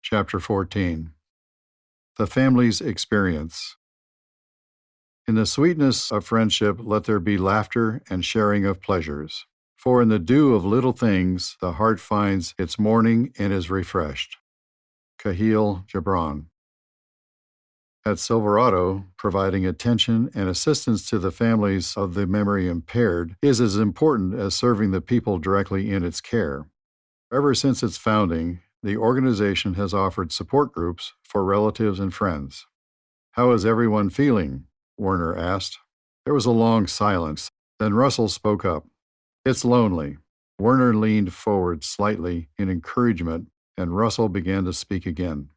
Chapter 14. The Family's Experience. In the sweetness of friendship, let there be laughter and sharing of pleasures. For in the dew of little things, the heart finds its morning and is refreshed. Khalil Gibran. At Silverado, providing attention and assistance to the families of the memory impaired is as important as serving the people directly in its care. Ever since its founding, the organization has offered support groups for relatives and friends. "How is everyone feeling?" Werner asked. There was a long silence. Then Russell spoke up. "It's lonely." Werner leaned forward slightly in encouragement, and Russell began to speak again.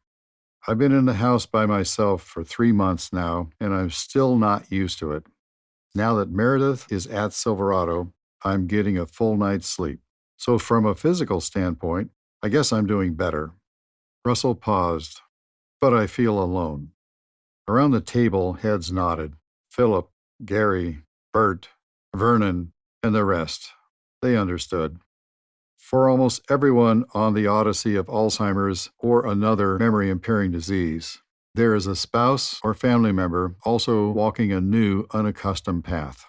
"I've been in the house by myself for 3 months now, and I'm still not used to it. Now that Meredith is at Silverado, I'm getting a full night's sleep. So from a physical standpoint, I guess I'm doing better." Russell paused. "But I feel alone." Around the table, heads nodded. Philip, Gary, Bert, Vernon, and the rest. They understood. For almost everyone on the odyssey of Alzheimer's or another memory-impairing disease, there is a spouse or family member also walking a new, unaccustomed path.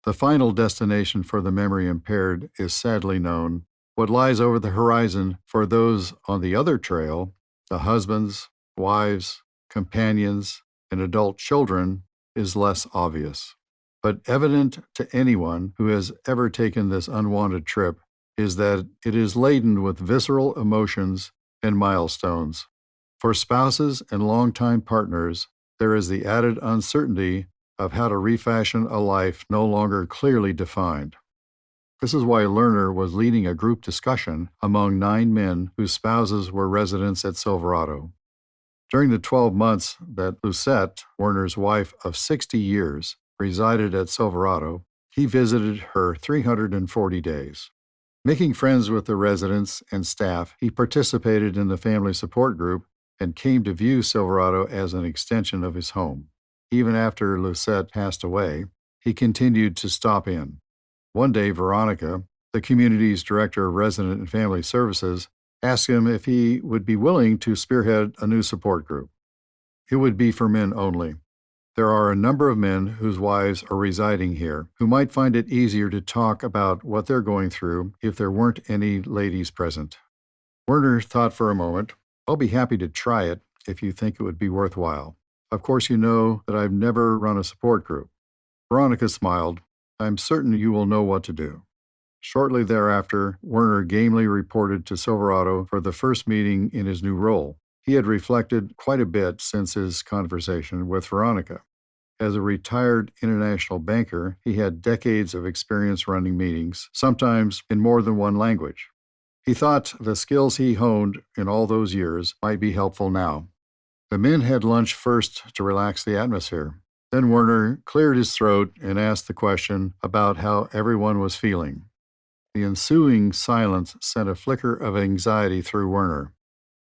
The final destination for the memory-impaired is sadly known. What lies over the horizon for those on the other trail, the husbands, wives, companions, and adult children, is less obvious. But evident to anyone who has ever taken this unwanted trip is that it is laden with visceral emotions and milestones. For spouses and longtime partners, there is the added uncertainty of how to refashion a life no longer clearly defined. This is why Lerner was leading a group discussion among 9 men whose spouses were residents at Silverado. During the 12 months that Lucette, Werner's wife of 60 years, resided at Silverado, he visited her 340 days. Making friends with the residents and staff, he participated in the family support group and came to view Silverado as an extension of his home. Even after Lucette passed away, he continued to stop in. One day, Veronica, the community's director of resident and family services, asked him if he would be willing to spearhead a new support group. It would be for men only. There are a number of men whose wives are residing here who might find it easier to talk about what they're going through if there weren't any ladies present. Werner thought for a moment. "I'll be happy to try it if you think it would be worthwhile. Of course, you know that I've never run a support group." Veronica smiled. "I'm certain you will know what to do." Shortly thereafter, Werner gamely reported to Silverado for the first meeting in his new role. He had reflected quite a bit since his conversation with Veronica. As a retired international banker, he had decades of experience running meetings, sometimes in more than one language. He thought the skills he honed in all those years might be helpful now. The men had lunch first to relax the atmosphere. Then Werner cleared his throat and asked the question about how everyone was feeling. The ensuing silence sent a flicker of anxiety through Werner.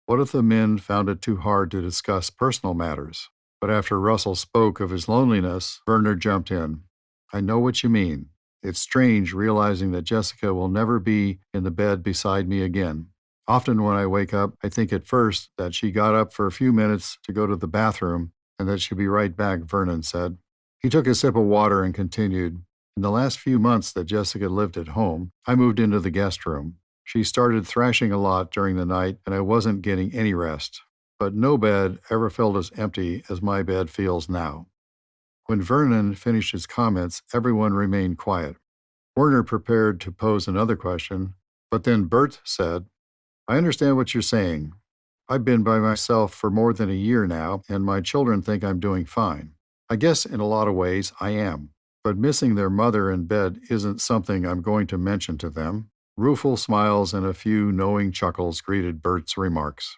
What if the men found it too hard to discuss personal matters? But after Russell spoke of his loneliness, Werner jumped in. "I know what you mean. It's strange realizing that Jessica will never be in the bed beside me again. Often when I wake up, I think at first that she got up for a few minutes to go to the bathroom and that she'll be right back," Vernon said. He took a sip of water and continued. "In the last few months that Jessica lived at home, I moved into the guest room. She started thrashing a lot during the night, and I wasn't getting any rest. But no bed ever felt as empty as my bed feels now." When Vernon finished his comments, everyone remained quiet. Werner prepared to pose another question, but then Bert said, "I understand what you're saying. I've been by myself for more than a year now, and my children think I'm doing fine. I guess in a lot of ways I am. But missing their mother in bed isn't something I'm going to mention to them." Rueful smiles and a few knowing chuckles greeted Bert's remarks.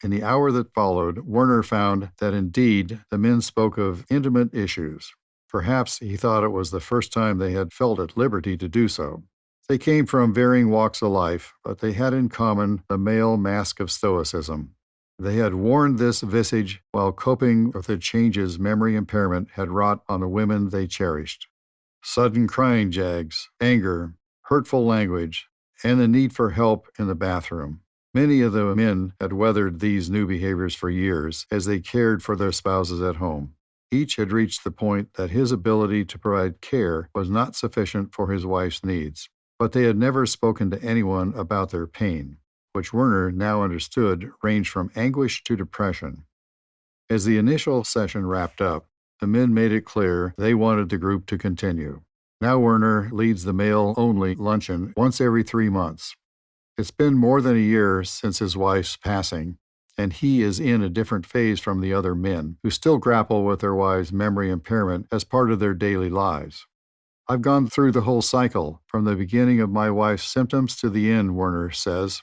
In the hour that followed, Werner found that indeed the men spoke of intimate issues. Perhaps he thought it was the first time they had felt at liberty to do so. They came from varying walks of life, but they had in common the male mask of stoicism. They had worn this visage while coping with the changes memory impairment had wrought on the women they cherished. Sudden crying jags, anger, hurtful language, and the need for help in the bathroom. Many of the men had weathered these new behaviors for years as they cared for their spouses at home. Each had reached the point that his ability to provide care was not sufficient for his wife's needs, but they had never spoken to anyone about their pain, which Werner now understood ranged from anguish to depression. As the initial session wrapped up, the men made it clear they wanted the group to continue. Now Werner leads the male-only luncheon once every 3 months. It's been more than a year since his wife's passing, and he is in a different phase from the other men, who still grapple with their wives' memory impairment as part of their daily lives. I've gone through the whole cycle, from the beginning of my wife's symptoms to the end, Werner says.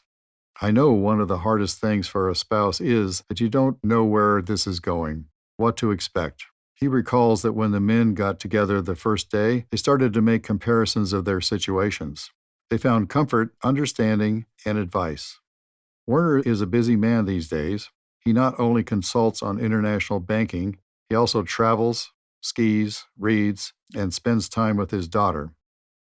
I know one of the hardest things for a spouse is that you don't know where this is going, what to expect. He recalls that when the men got together the first day, they started to make comparisons of their situations. They found comfort, understanding, and advice. Werner is a busy man these days. He not only consults on international banking, he also travels, skis, reads, and spends time with his daughter.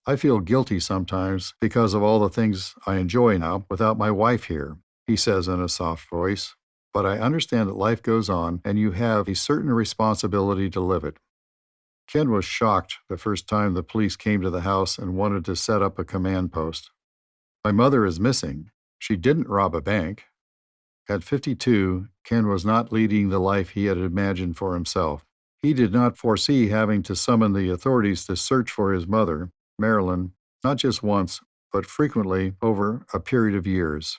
I feel guilty sometimes because of all the things I enjoy now without my wife here, he says in a soft voice. But I understand that life goes on and you have a certain responsibility to live it. Ken was shocked the first time the police came to the house and wanted to set up a command post. My mother is missing. She didn't rob a bank. At 52, Ken was not leading the life he had imagined for himself. He did not foresee having to summon the authorities to search for his mother, Marilyn, not just once, but frequently over a period of years.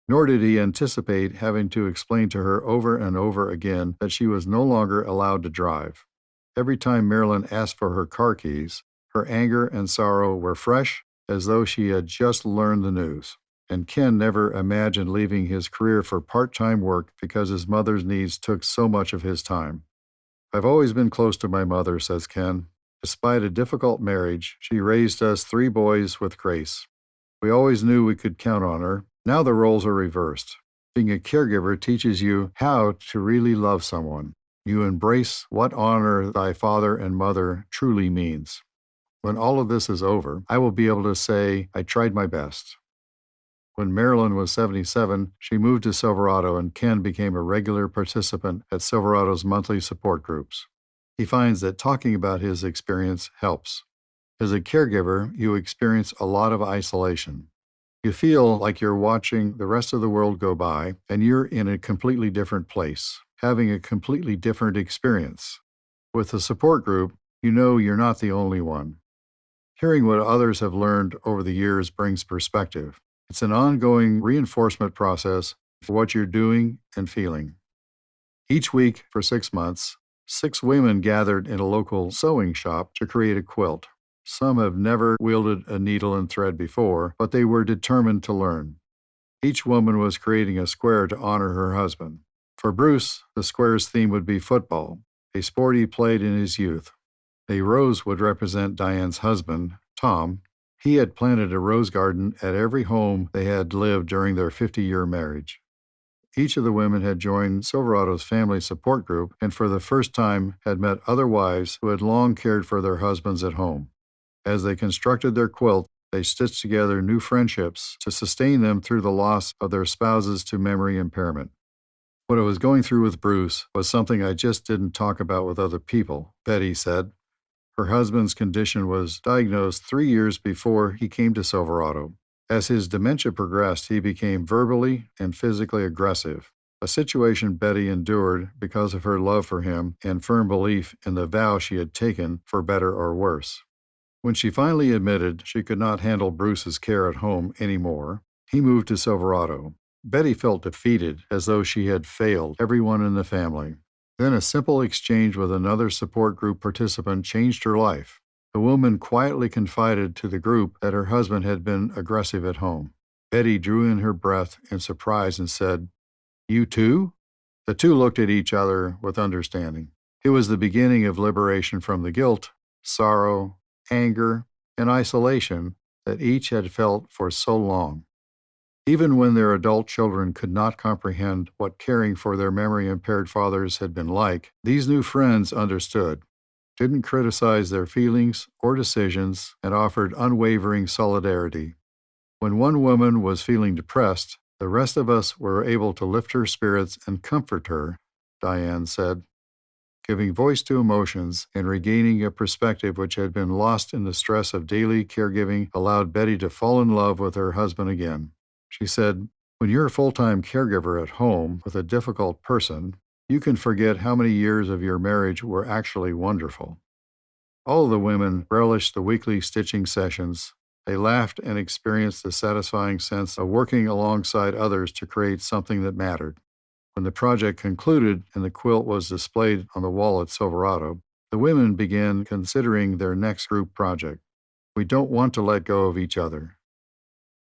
Nor did he anticipate having to explain to her over and over again that she was no longer allowed to drive. Every time Marilyn asked for her car keys, her anger and sorrow were fresh, as though she had just learned the news. And Ken never imagined leaving his career for part-time work because his mother's needs took so much of his time. I've always been close to my mother, says Ken. Despite a difficult marriage, she raised us 3 boys with grace. We always knew we could count on her. Now the roles are reversed. Being a caregiver teaches you how to really love someone. You embrace what honor thy father and mother truly means. When all of this is over, I will be able to say, I tried my best. When Marilyn was 77, she moved to Silverado and Ken became a regular participant at Silverado's monthly support groups. He finds that talking about his experience helps. As a caregiver, you experience a lot of isolation. You feel like you're watching the rest of the world go by and you're in a completely different place, having a completely different experience. With the support group, you know you're not the only one. Hearing what others have learned over the years brings perspective. It's an ongoing reinforcement process for what you're doing and feeling. Each week for 6 months, 6 women gathered in a local sewing shop to create a quilt. Some have never wielded a needle and thread before, but they were determined to learn. Each woman was creating a square to honor her husband. For Bruce, the square's theme would be football, a sport he played in his youth. A rose would represent Diane's husband, Tom. He had planted a rose garden at every home they had lived during their 50-year marriage. Each of the women had joined Silverado's family support group and for the first time had met other wives who had long cared for their husbands at home. As they constructed their quilt, they stitched together new friendships to sustain them through the loss of their spouses to memory impairment. What I was going through with Bruce was something I just didn't talk about with other people, Betty said. Her husband's condition was diagnosed 3 years before he came to Silverado. As his dementia progressed, he became verbally and physically aggressive, a situation Betty endured because of her love for him and firm belief in the vow she had taken for better or worse. When she finally admitted she could not handle Bruce's care at home anymore, he moved to Silverado. Betty felt defeated, as though she had failed everyone in the family. Then a simple exchange with another support group participant changed her life. The woman quietly confided to the group that her husband had been aggressive at home. Betty drew in her breath in surprise and said, "You too?" The two looked at each other with understanding. It was the beginning of liberation from the guilt, sorrow, anger, and isolation that each had felt for so long. Even when their adult children could not comprehend what caring for their memory-impaired fathers had been like, these new friends understood, didn't criticize their feelings or decisions, and offered unwavering solidarity. When one woman was feeling depressed, The rest of us were able to lift her spirits and comfort her, Diane said. Giving voice to emotions and regaining a perspective which had been lost in the stress of daily caregiving allowed Betty to fall in love with her husband again. She said, "When you're a full-time caregiver at home with a difficult person, you can forget how many years of your marriage were actually wonderful." All of the women relished the weekly stitching sessions. They laughed and experienced the satisfying sense of working alongside others to create something that mattered. When the project concluded and the quilt was displayed on the wall at Silverado, the women began considering their next group project. "We don't want to let go of each other.